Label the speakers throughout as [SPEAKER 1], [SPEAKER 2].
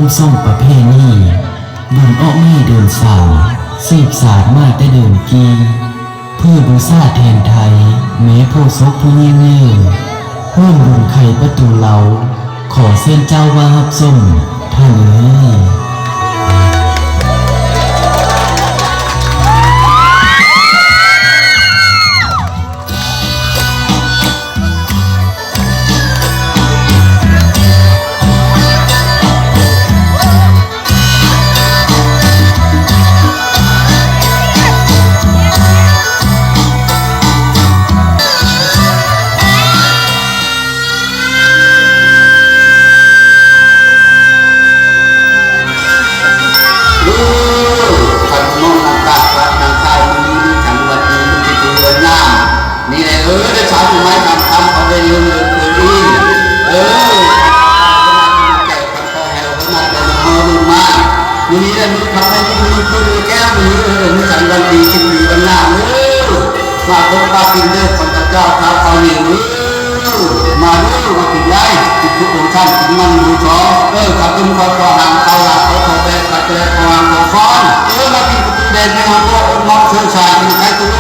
[SPEAKER 1] มส่งประเพณีบุญอ้อไม่เดินสายสืบสานมาแต่เดินกีเพื่อบูชาแทนไทยแม้โพศกผู้เงี้ยเงี้ยร่วมบุญไข่ประตูเราขอเส้นเจ้าว่าฮับส่งท่านเอ้ย
[SPEAKER 2] มีอะไรมีทำให้มีคือแก้วมีมีสันวันดีกินดีวันหน้ามาพบปะกินเด้อคนเจ้าท้าเขาหนิวมาดูมากินได้กินทุกคนท่านกินมันดูจอขับขึ้นคอยหางเขาหลักเขาแบกขับแบกวางเขาฟ้อนมากินกุเดนในห้องโลกมองเสื้อชายกินใครตัว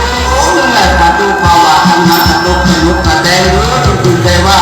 [SPEAKER 2] นั่นแหละมาดูภาวะทางนั้นลูกเป็นลูกกระเดงจนตื่นใจว่า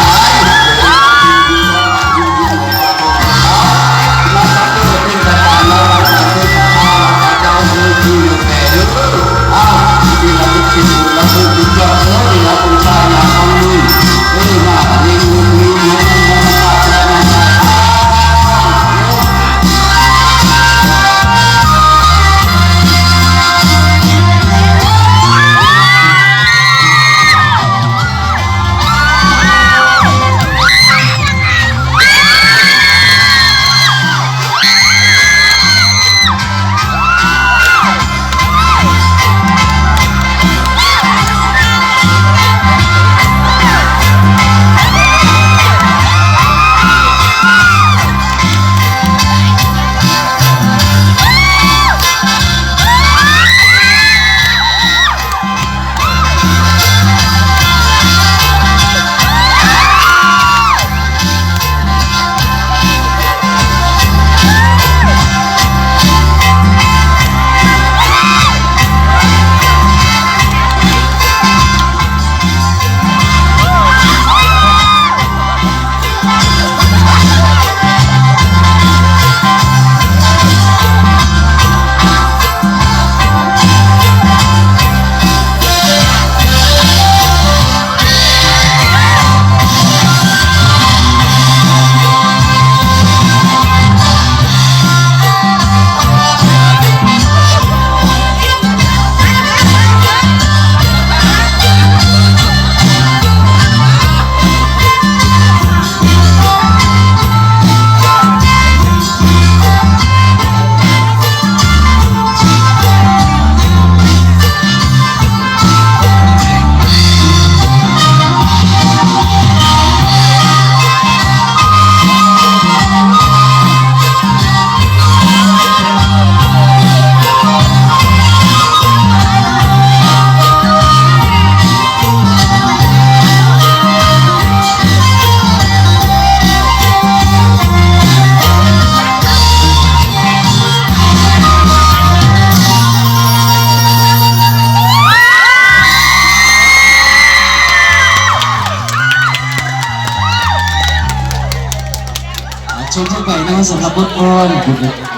[SPEAKER 1] ชมทั่วไปนะสำหรับบทกลอน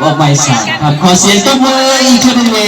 [SPEAKER 1] ว่าใบสามครับขอเสียงต้นมืออีกชุดหนึ่งเลย